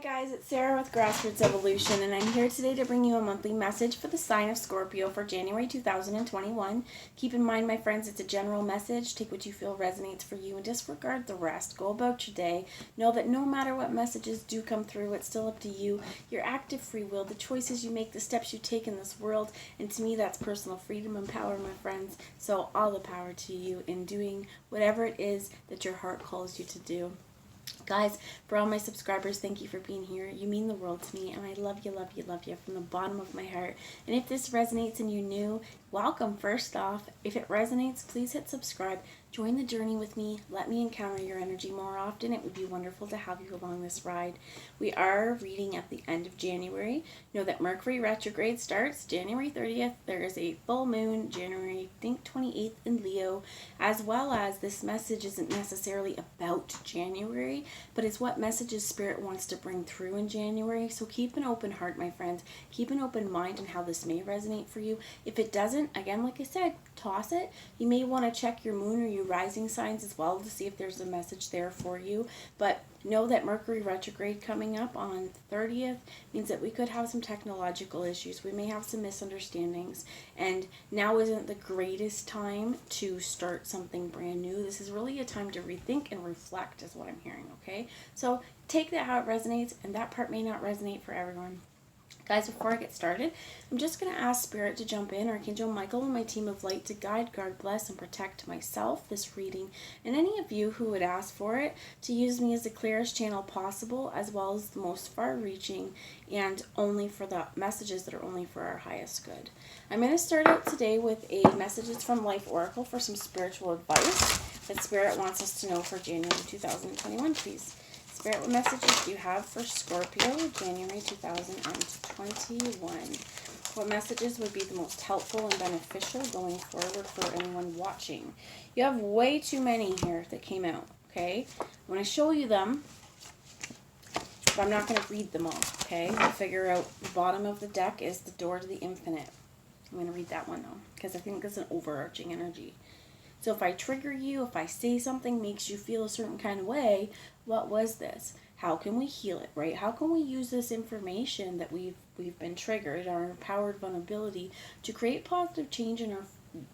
guys, it's Sarah with Grassroots Evolution, and I'm here today to bring you a monthly message for the sign of Scorpio for January 2021. Keep in mind, my friends, it's a general message. Take what you feel resonates for you and disregard the rest. Go about your day. Know that no matter what messages do come through, it's still up to you. Your active free will, the choices you make, the steps you take in this world, and to me, that's personal freedom and power, my friends. So all the power to you in doing whatever it is that your heart calls you to do. Guys, for all my subscribers, thank you for being here. You mean the world to me, and I love you, love you, love you from the bottom of my heart. And if this resonates and you're new, welcome first off. If it resonates, please hit subscribe. Join the journey with me. Let me encounter your energy more often. It would be wonderful to have you along this ride. We are reading at the end of January. Know that Mercury retrograde starts January 30th. There is a full moon January, I think 28th in Leo, as well as this message isn't necessarily about January, but it's what messages Spirit wants to bring through in January. So keep an open heart, my friends. Keep an open mind on how this may resonate for you. If it doesn't, again, like I said, toss it. You may want to check your moon or your rising signs as well to see if there's a message there for you. But know that Mercury retrograde coming up on the 30th means that we could have some technological issues. We may have some misunderstandings. And now isn't the greatest time to start something brand new. This is really a time to rethink and reflect is what I'm hearing, okay? So take that how it resonates, and that part may not resonate for everyone. Guys, before I get started, I'm just going to ask Spirit to jump in, Archangel Michael and my team of light to guide, guard, bless, and protect myself, this reading, and any of you who would ask for it, to use me as the clearest channel possible, as well as the most far-reaching, and only for the messages that are only for our highest good. I'm going to start out today with a messages from Life Oracle for some spiritual advice that Spirit wants us to know for January 2021, please. Spirit, what messages do you have for Scorpio, January 2021? What messages would be the most helpful and beneficial going forward for anyone watching? You have way too many here that came out, okay? I'm going to show you them, but I'm not going to read them all, okay? We'll figure out the bottom of the deck is the door to the infinite. I'm going to read that one, though, because I think it's an overarching energy. So if I trigger you, if I say something makes you feel a certain kind of way, what was this? How can we heal it, right? How can we use this information that we've been triggered, our empowered vulnerability, to create positive change in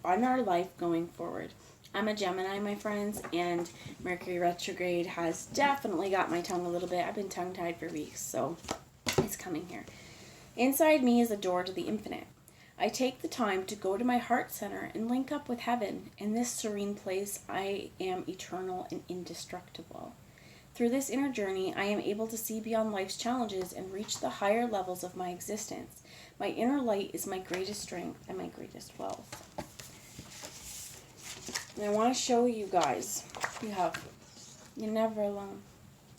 our life going forward? I'm a Gemini, my friends, and Mercury retrograde has definitely got my tongue a little bit. I've been tongue-tied for weeks, so it's coming here. Inside me is a door to the infinite. I take the time to go to my heart center and link up with heaven. In this serene place, I am eternal and indestructible. Through this inner journey, I am able to see beyond life's challenges and reach the higher levels of my existence. My inner light is my greatest strength and my greatest wealth. And I want to show you guys, you're never alone.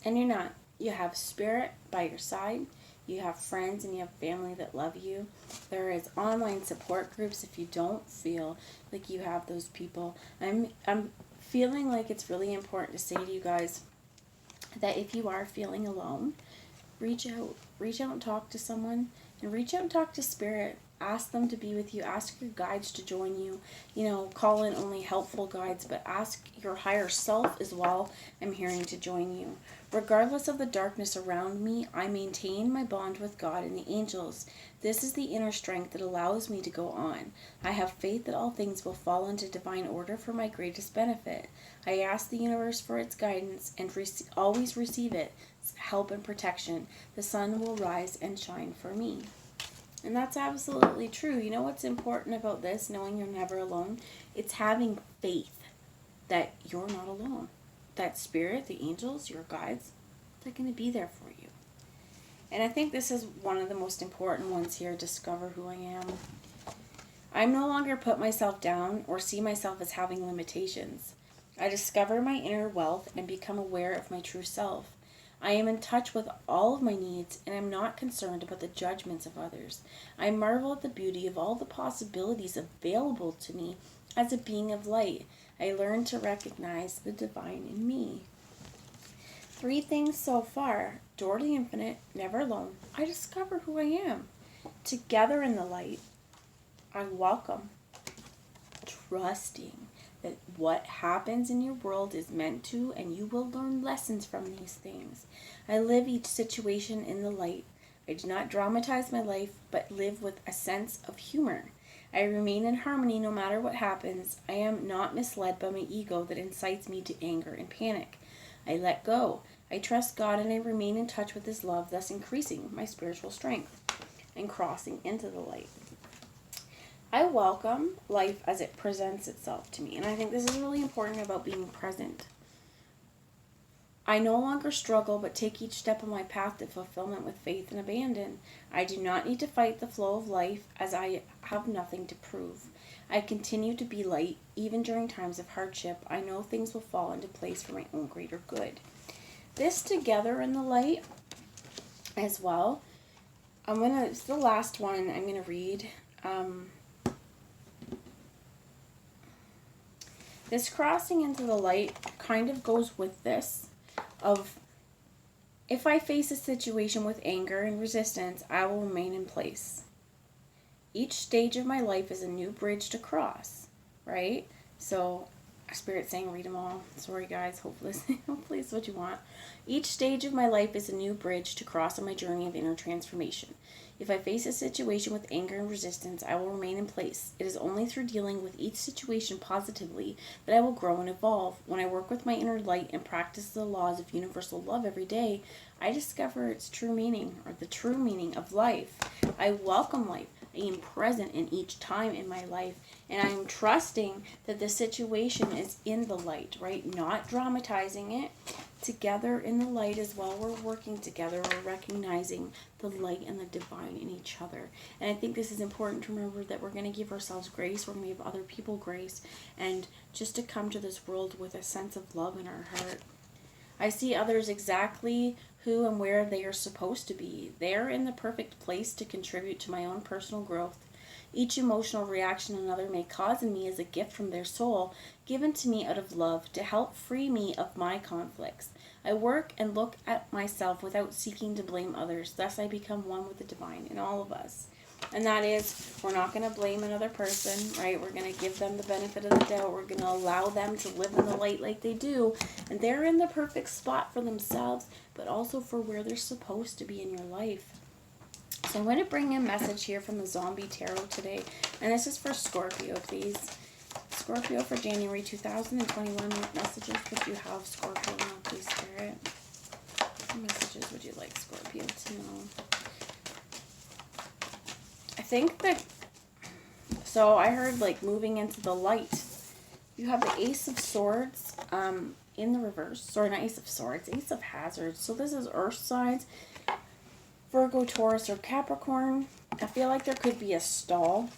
And you're not. You have Spirit by your side. You have friends and you have family that love you. There is online support groups if you don't feel like you have those people. I'm feeling like it's really important to say to you guys that if you are feeling alone, reach out and talk to someone, and reach out and talk to Spirit. Ask them to be with you. Ask your guides to join you. Call in only helpful guides, but ask your higher self as well. I'm hearing to join you. Regardless of the darkness around me, I maintain my bond with God and the angels. This is the inner strength that allows me to go on. I have faith that all things will fall into divine order for my greatest benefit. I ask the universe for its guidance and always receive its help and protection. The sun will rise and shine for me. And that's absolutely true. You know what's important about this, knowing you're never alone? It's having faith that you're not alone. That Spirit, the angels, your guides, they're going to be there for you. And I think this is one of the most important ones here, discover who I am. I no longer put myself down or see myself as having limitations. I discover my inner wealth and become aware of my true self. I am in touch with all of my needs, and I'm not concerned about the judgments of others. I marvel at the beauty of all the possibilities available to me as a being of light. I learn to recognize the divine in me. 3 things so far: door to the infinite, never alone. I discover who I am. Together in the light, I welcome, trusting, that what happens in your world is meant to, and you will learn lessons from these things. I live each situation in the light. I do not dramatize my life, but live with a sense of humor. I remain in harmony no matter what happens. I am not misled by my ego that incites me to anger and panic. I let go. I trust God and I remain in touch with His love, thus increasing my spiritual strength and crossing into the light. I welcome life as it presents itself to me. And I think this is really important about being present. I no longer struggle, but take each step of my path to fulfillment with faith and abandon. I do not need to fight the flow of life, as I have nothing to prove. I continue to be light, even during times of hardship. I know things will fall into place for my own greater good. This together in the light as well. It's the last one I'm going to read. This crossing into the light kind of goes with this of, if I face a situation with anger and resistance, I will remain in place. Each stage of my life is a new bridge to cross, right? So, Spirit saying read them all. Sorry guys, hopefully it's what you want. Each stage of my life is a new bridge to cross on my journey of inner transformation. If I face a situation with anger and resistance, I will remain in place. It is only through dealing with each situation positively that I will grow and evolve. When I work with my inner light and practice the laws of universal love every day, I discover its true meaning, or the true meaning of life. I welcome life. I am present in each time in my life, and I am trusting that the situation is in the light, right? Not dramatizing it. Together in the light as well, we're working together, we're recognizing the light and the divine in each other. And I think this is important to remember, that we're going to give ourselves grace, we're going to give other people grace, and just to come to this world with a sense of love in our heart. I see others exactly who and where they are supposed to be. They're in the perfect place to contribute to my own personal growth. Each emotional reaction another may cause in me is a gift from their soul, given to me out of love to help free me of my conflicts. I work and look at myself without seeking to blame others. Thus I become one with the divine in all of us. And that is, we're not going to blame another person, right? We're going to give them the benefit of the doubt. We're going to allow them to live in the light like they do. And they're in the perfect spot for themselves, but also for where they're supposed to be in your life. So I'm going to bring a message here from the Zombie Tarot today. And this is for Scorpio, please. Scorpio for January 2021. What messages would you have, Scorpio, now, please, Spirit? What messages would you like Scorpio to know? I think that, so I heard like moving into the light. You have the Ace of Swords in the reverse. Sorry, not Ace of Swords, Ace of Hazards. So this is Earth signs, Virgo, Taurus, or Capricorn. I feel like there could be a stall.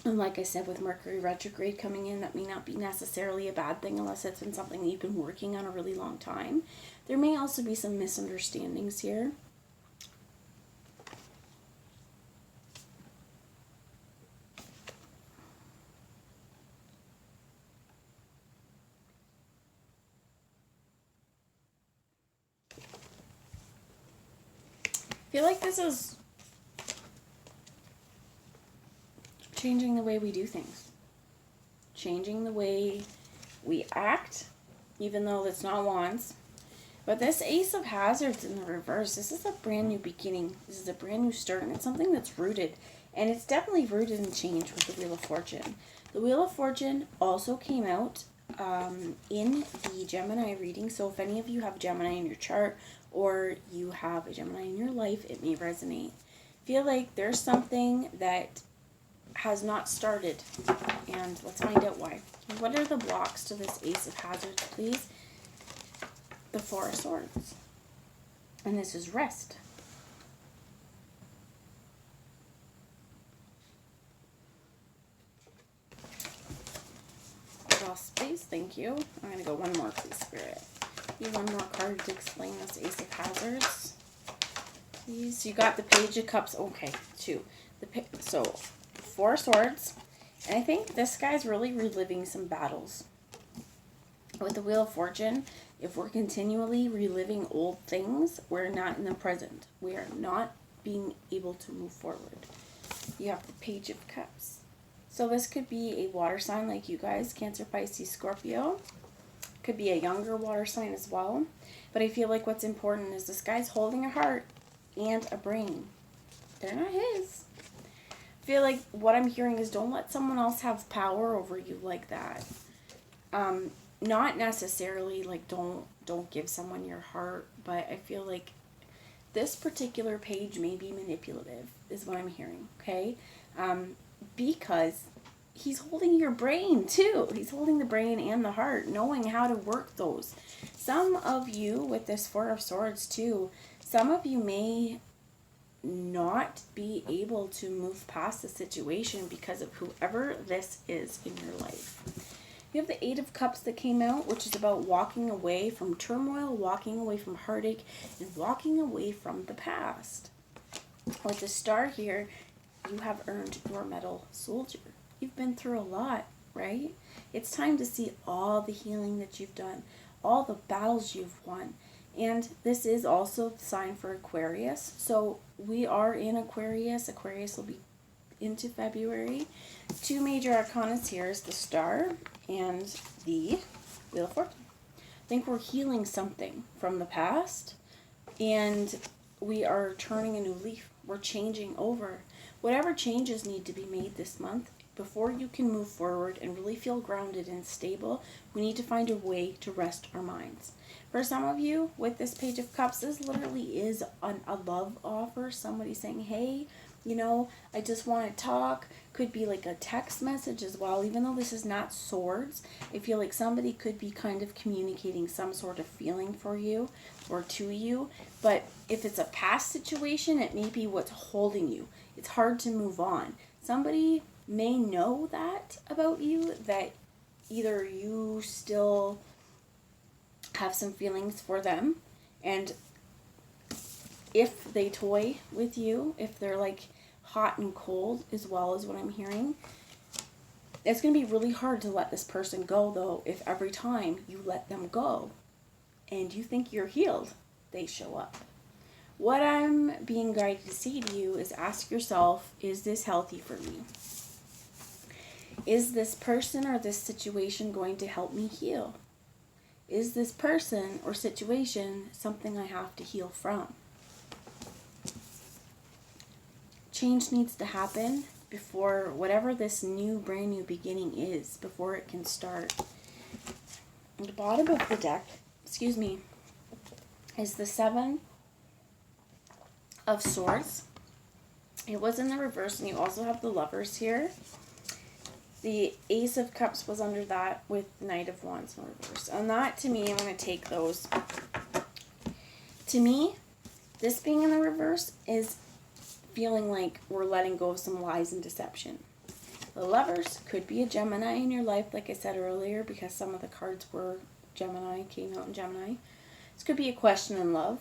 And like I said, with Mercury retrograde coming in, that may not be necessarily a bad thing unless it's been something that you've been working on a really long time. There may also be some misunderstandings here. I feel like this is changing the way we do things. Changing the way we act, even though that's not wands. But this Ace of Hazards in the reverse, this is a brand new beginning. This is a brand new start, and it's something that's rooted. And it's definitely rooted in change with the Wheel of Fortune. The Wheel of Fortune also came out in the Gemini reading. So if any of you have Gemini in your chart, or you have a Gemini in your life, it may resonate. Feel like there's something that has not started, and let's find out why. What are the blocks to this Ace of Hazards, please? The Four of Swords, and this is rest. Draw space, thank you. I'm going to go one more, please, Spirit. Need one more card to explain this Ace of Hazards, please. You got the Page of Cups. Okay, two. So, Four Swords. And I think this guy's really reliving some battles. With the Wheel of Fortune, if we're continually reliving old things, we're not in the present. We are not being able to move forward. You have the Page of Cups. So this could be a water sign like you guys, Cancer, Pisces, Scorpio. Could be a younger water sign as well. But I feel like what's important is this guy's holding a heart and a brain. They're not his. I feel like what I'm hearing is don't let someone else have power over you like that. Not necessarily like don't give someone your heart, but I feel like this particular page may be manipulative is what I'm hearing, okay? Because he's holding your brain too. He's holding the brain and the heart, knowing how to work those. Some of you with this Four of Swords too, some of you may not be able to move past the situation because of whoever this is in your life. You have the Eight of Cups that came out, which is about walking away from turmoil, walking away from heartache, and walking away from the past. With the Star here, you have earned your medal soldier. You've been through a lot, right? It's time to see all the healing that you've done, all the battles you've won. And this is also the sign for Aquarius. So we are in Aquarius. Aquarius will be into February. Two major arcana here is the Star and the Wheel of Fortune. I think we're healing something from the past, and we are turning a new leaf. We're changing over. Whatever changes need to be made this month, before you can move forward and really feel grounded and stable, we need to find a way to rest our minds. For some of you, with this Page of Cups, this literally is a love offer. Somebody saying, hey, you know, I just want to talk. Could be like a text message as well. Even though this is not swords, I feel like somebody could be kind of communicating some sort of feeling for you or to you. But if it's a past situation, it may be what's holding you. It's hard to move on. Somebody may know that about you, that either you still have some feelings for them, and if they toy with you, if they're like hot and cold as well as what I'm hearing, it's going to be really hard to let this person go though if every time you let them go and you think you're healed, they show up. What I'm being guided to say to you is ask yourself, is this healthy for me? Is this person or this situation going to help me heal? Is this person or situation something I have to heal from? Change needs to happen before whatever this new, brand new beginning is, before it can start. At the bottom of the deck, is the Seven of Swords. It was in the reverse, and you also have the Lovers here. The Ace of Cups was under that with the Knight of Wands in reverse. And that, to me, I'm going to take those. To me, this being in the reverse is feeling like we're letting go of some lies and deception. The Lovers could be a Gemini in your life, like I said earlier, because some of the cards were Gemini, came out in Gemini. This could be a question in love.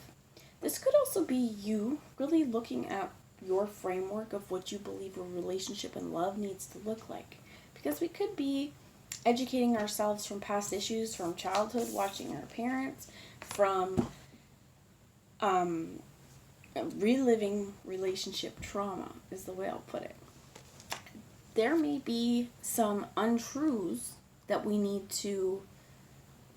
This could also be you really looking at your framework of what you believe a relationship and love needs to look like. Because we could be educating ourselves from past issues, from childhood, watching our parents, from reliving relationship trauma is the way I'll put it. There may be some untruths that we need to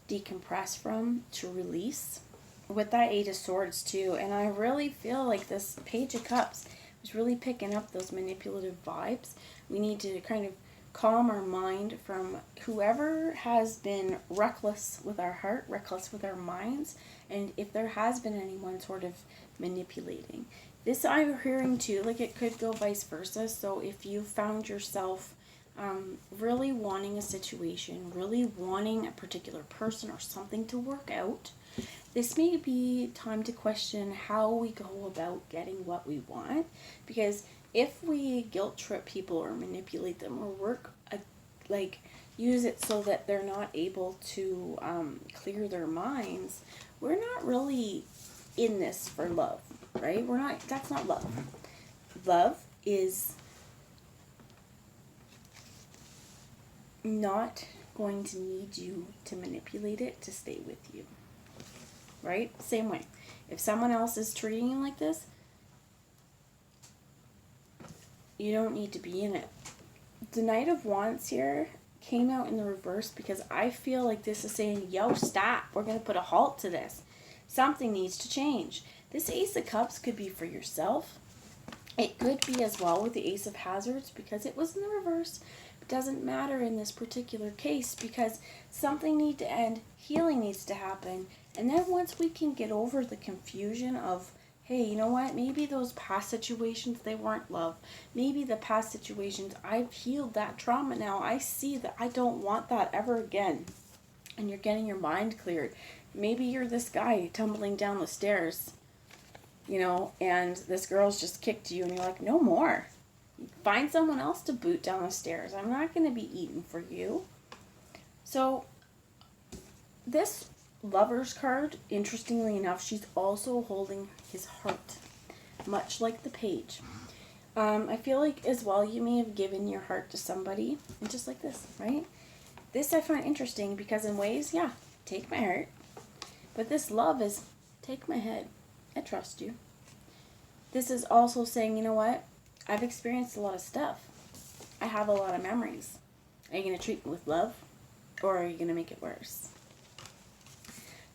decompress from, to release, with that Eight of Swords too. And I really feel like this Page of Cups is really picking up those manipulative vibes. We need to kind of calm our mind from whoever has been reckless with our heart, reckless with our minds, and if there has been anyone sort of manipulating. This I'm hearing too, like it could go vice versa. So if you found yourself really wanting a situation, really wanting a particular person or something to work out, this may be time to question how we go about getting what we want. Because if we guilt trip people or manipulate them or work, use it so that they're not able to clear their minds, we're not really in this for love, right? That's not love. Love is not going to need you to manipulate it to stay with you, right? Same way. If someone else is treating you like this, you don't need to be in it. the Knight of Wands here came out in the reverse because I feel like this is saying, yo, stop. We're going to put a halt to this. Something needs to change. This Ace of Cups could be for yourself. It could be as well with the Ace of Hazards because it was in the reverse. It doesn't matter in this particular case because something needs to end. Healing needs to happen. And then once we can get over the confusion of, hey, you know what? Maybe those past situations, they weren't love. Maybe the past situations, I've healed that trauma now. I see that I don't want that ever again. And you're getting your mind cleared. Maybe you're this guy tumbling down the stairs, you know, and this girl's just kicked you and you're like, no more. Find someone else to boot down the stairs. I'm not going to be eaten for you. So this Lover's card, interestingly enough, she's also holding his heart, much like the Page. I feel like as well you may have given your heart to somebody, and just like this, right? This I find interesting because in ways, yeah, take my heart. But this love is, take my head. I trust you. This is also saying, you know what? I've experienced a lot of stuff. I have a lot of memories. Are you going to treat me with love? Or are you going to make it worse?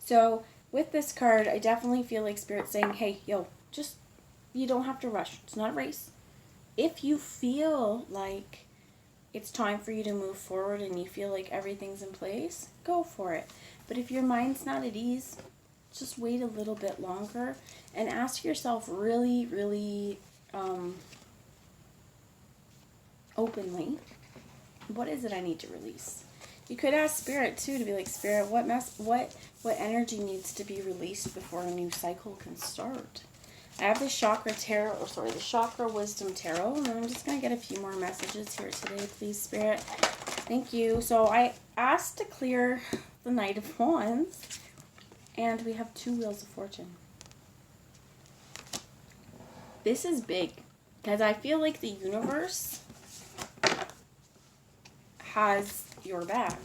So with this card, I definitely feel like Spirit's saying, hey, yo, just, you don't have to rush. It's not a race. If you feel like it's time for you to move forward and you feel like everything's in place, go for it. But if your mind's not at ease, just wait a little bit longer and ask yourself really, really openly, what is it I need to release? You could ask Spirit too to be like, Spirit, what energy needs to be released before a new cycle can start? I have the the Chakra Wisdom Tarot, and I'm just going to get a few more messages here today, please, Spirit. Thank you. So I asked to clear the Knight of Wands, and we have 2 Wheels of Fortune. This is big, because I feel like the universe has your back.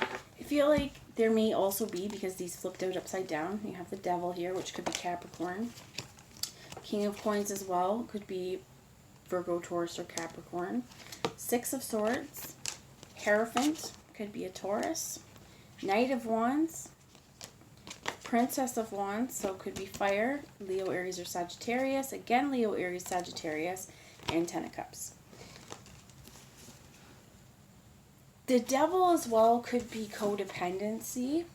I feel like there may also be, because these flipped out upside down, you have the Devil here, which could be Capricorn. King of Coins as well, could be Virgo, Taurus, or Capricorn. 6 of Swords, Hierophant, could be a Taurus. Knight of Wands, Princess of Wands, so could be Fire, Leo, Aries, or Sagittarius. Again, Leo, Aries, Sagittarius, and 10 of Cups. The Devil as well could be codependency.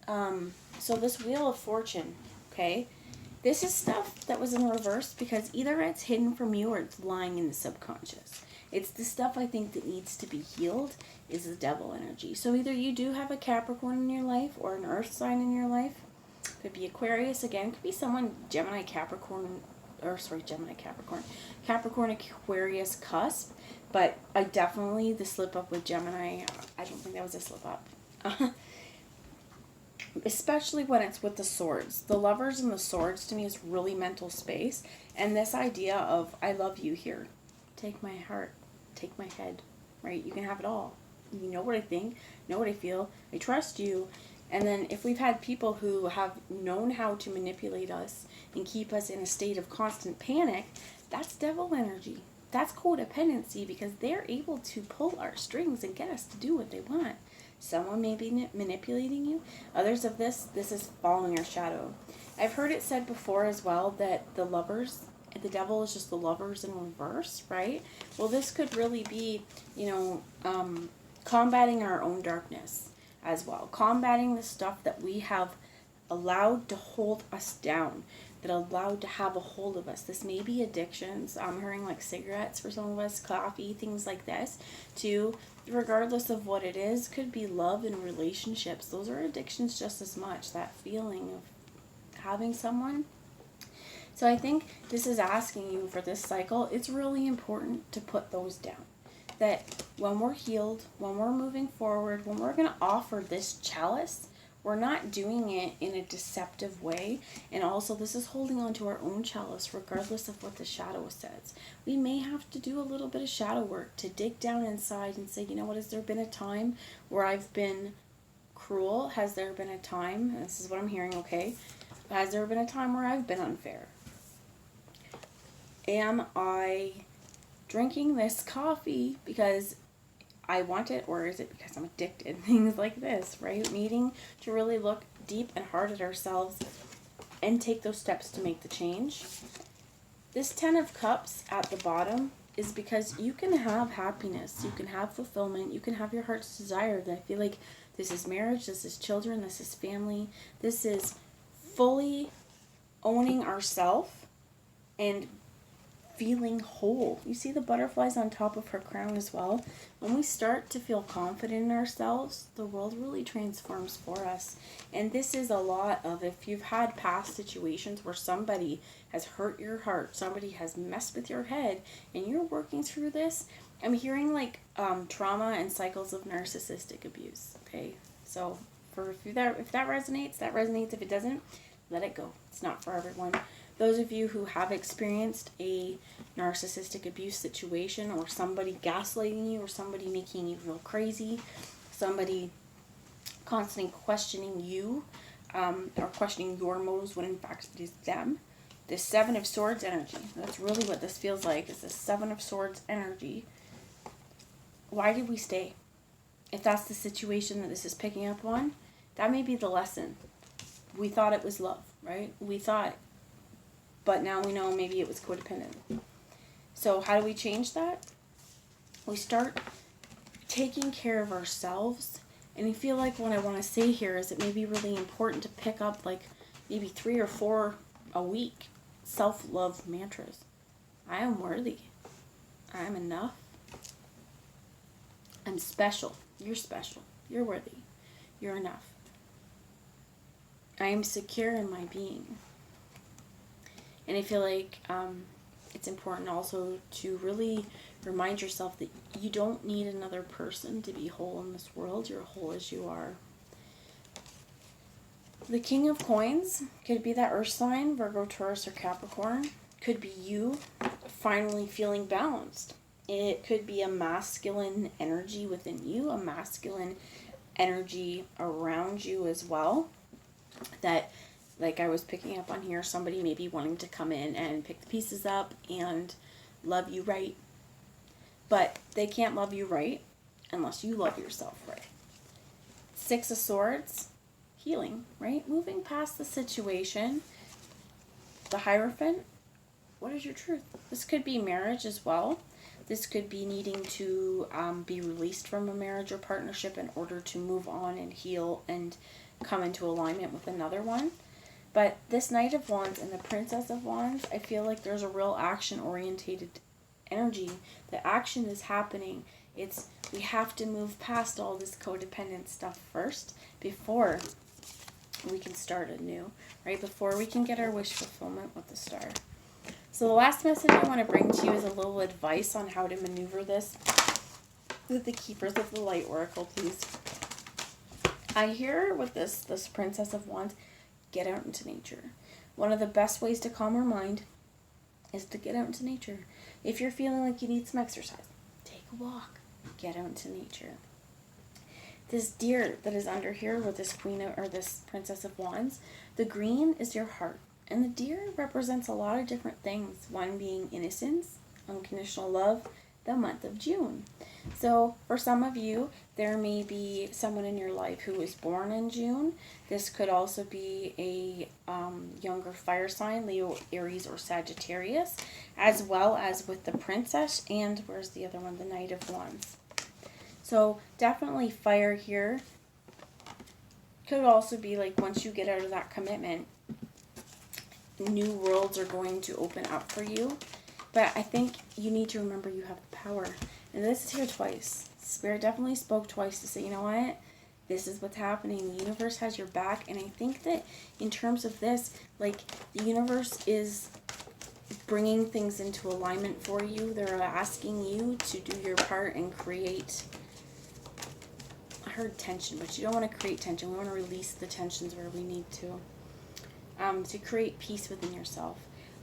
So this Wheel of Fortune, okay? This is stuff that was in reverse because either it's hidden from you or it's lying in the subconscious. It's the stuff I think that needs to be healed is the Devil energy. So either you do have a Capricorn in your life or an Earth sign in your life. Could be Aquarius again. Could be someone Gemini, Capricorn, Capricorn, Aquarius cusp. But I definitely, the slip up with Gemini, I don't think that was a slip up. Especially when it's with the swords. The Lovers and the swords to me is really mental space. And this idea of, I love you here. Take my heart. Take my head. Right? You can have it all. You know what I think. Know what I feel. I trust you. And then if we've had people who have known how to manipulate us and keep us in a state of constant panic, that's Devil energy. That's codependency because they're able to pull our strings and get us to do what they want. Someone may be manipulating you. Others of this is following our shadow. I've heard it said before as well that the Lovers, the Devil is just the Lovers in reverse, right? Well, this could really be, combating our own darkness as well. Combating the stuff that we have allowed to hold us down, that allowed to have a hold of us. This may be addictions. I'm hearing like cigarettes for some of us, coffee, things like this, too. Regardless of what it is, could be love and relationships. Those are addictions just as much. That feeling of having someone. So I think this is asking you for this cycle. It's really important to put those down. That when we're healed, when we're moving forward, when we're going to offer this chalice, we're not doing it in a deceptive way. And also this is holding on to our own chalice regardless of what the shadow says. We may have to do a little bit of shadow work to dig down inside and say, you know what, has there been a time where I've been cruel? Has there been a time, and this is what I'm hearing, okay? Has there been a time where I've been unfair? Am I drinking this coffee because I want it, or is it because I'm addicted? Things like this, right? Needing to really look deep and hard at ourselves and take those steps to make the change. This 10 of Cups at the bottom is because you can have happiness, you can have fulfillment, you can have your heart's desire. I feel like this is marriage, this is children, this is family, this is fully owning ourselves and feeling whole. You see the butterflies on top of her crown as well. When we start to feel confident in ourselves, the world really transforms for us. And this is a lot of, if you've had past situations where somebody has hurt your heart, somebody has messed with your head, and you're working through this, I'm hearing like trauma and cycles of narcissistic abuse. Okay, so if that resonates, that resonates. If it doesn't, let it go. It's not for everyone. Those of you who have experienced a narcissistic abuse situation, or somebody gaslighting you, or somebody making you feel crazy, somebody constantly questioning you, or questioning your motives when in fact it is them. This 7 of Swords energy, that's really what this feels like, is the 7 of Swords energy. Why did we stay? If that's the situation that this is picking up on, that may be the lesson. We thought it was love, right? We thought, but now we know maybe it was codependent. So how do we change that? We start taking care of ourselves. And I feel like what I want to say here is it may be really important to pick up like maybe 3 or 4 a week self-love mantras. I am worthy. I am enough. I'm special. You're special. You're worthy. You're enough. I am secure in my being. And I feel like it's important also to really remind yourself that you don't need another person to be whole in this world. You're whole as you are. The King of Coins could be that earth sign, Virgo, Taurus, or Capricorn. Could be you finally feeling balanced. It could be a masculine energy within you, a masculine energy around you as well. That, like I was picking up on here, somebody may be wanting to come in and pick the pieces up and love you right. But they can't love you right unless you love yourself right. 6 of Swords, healing, right? Moving past the situation. The Hierophant, what is your truth? This could be marriage as well. This could be needing to be released from a marriage or partnership in order to move on and heal and come into alignment with another one. But this Knight of Wands and the Princess of Wands, I feel like there's a real action-orientated energy. The action is happening. We have to move past all this codependent stuff first before we can start anew, right? Before we can get our wish fulfillment with the star. So the last message I want to bring to you is a little advice on how to maneuver this with the Keepers of the Light Oracle, please. I hear with this Princess of Wands, get out into nature. One of the best ways to calm our mind is to get out into nature. If you're feeling like you need some exercise, take a walk. Get out into nature. This deer that is under here with this this Princess of Wands, the green is your heart. And the deer represents a lot of different things. One being innocence, unconditional love, the month of June. So for some of you, there may be someone in your life who was born in June. This could also be a younger fire sign, Leo, Aries, or Sagittarius, as well as with the Princess and, where's the other one, the Knight of Wands. So definitely fire here. Could also be like once you get out of that commitment, new worlds are going to open up for you. But I think you need to remember you have the power. And this is here twice. Spirit definitely spoke twice to say, you know what? This is what's happening. The universe has your back. And I think that in terms of this, like, the universe is bringing things into alignment for you. They're asking you to do your part and create, I heard tension, but you don't want to create tension. We want to release the tensions where we need to create peace within yourself.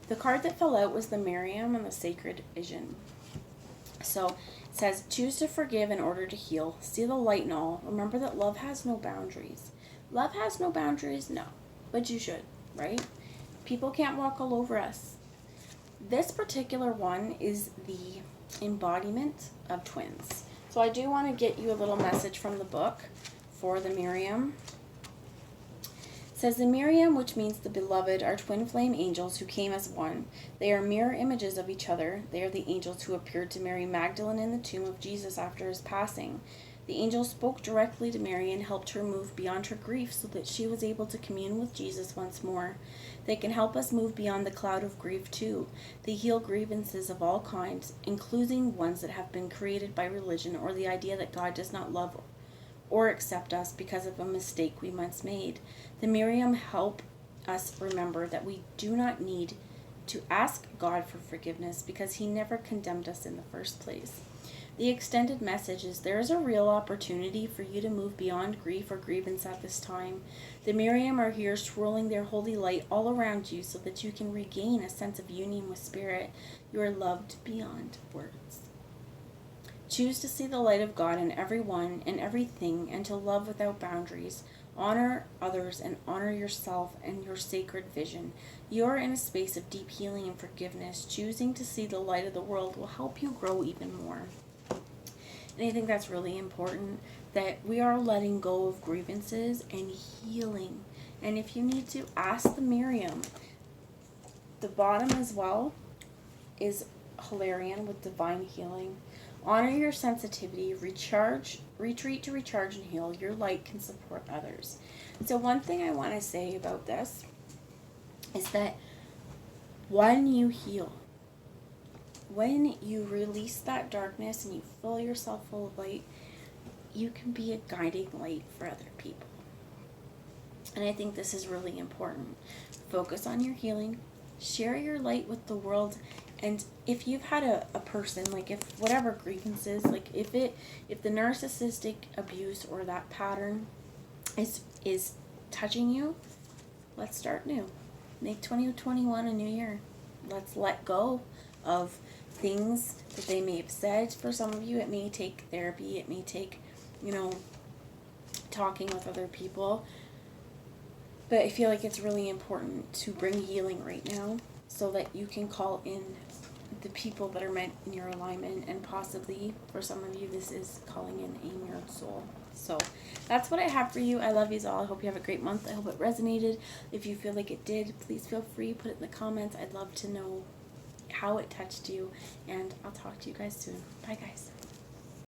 The card that fell out was the Miriam and the Sacred Vision. So it says, choose to forgive in order to heal. See the light in all. Remember that love has no boundaries. Love has no boundaries? No. But you should, right? People can't walk all over us. This particular one is the embodiment of twins. So I do want to get you a little message from the book for the Miriam. It says, the Miriam, which means the beloved, are twin flame angels who came as one. They are mirror images of each other. They are the angels who appeared to Mary Magdalene in the tomb of Jesus after his passing. The angels spoke directly to Mary and helped her move beyond her grief so that she was able to commune with Jesus once more. They can help us move beyond the cloud of grief too. They heal grievances of all kinds, including ones that have been created by religion or the idea that God does not love or accept us because of a mistake we once made. The Miriam help us remember that we do not need to ask God for forgiveness because he never condemned us in the first place. The extended message is there is a real opportunity for you to move beyond grief or grievance at this time. The Miriam are here swirling their holy light all around you so that you can regain a sense of union with Spirit. You are loved beyond words. Choose to see the light of God in everyone and everything and to love without boundaries. Honor others and honor yourself and your sacred vision. You are in a space of deep healing and forgiveness. Choosing to see the light of the world will help you grow even more. And I think that's really important, that we are letting go of grievances and healing. And if you need to, ask the Miriam. The bottom as well is Hilarion with divine healing. Honor your sensitivity, retreat to recharge and heal. Your light can support others. So one thing I want to say about this is that when you heal, when you release that darkness and you fill yourself full of light, you can be a guiding light for other people. And I think this is really important. Focus on your healing. Share your light with the world. And if you've had a person, like if whatever grievances, like if the narcissistic abuse or that pattern is touching you, let's start new. Make 2021 a new year. Let's let go of things that they may have said. For some of you, it may take therapy. It may take, talking with other people. But I feel like it's really important to bring healing right now so that you can call in the people that are meant in your alignment, and possibly for some of you this is calling in a mirrored soul. So that's what I have for you. I love you all. I hope you have a great month. I hope it resonated. If you feel like it did, please feel free, put it in the comments. I'd love to know how it touched you, and I'll talk to you guys soon. Bye guys.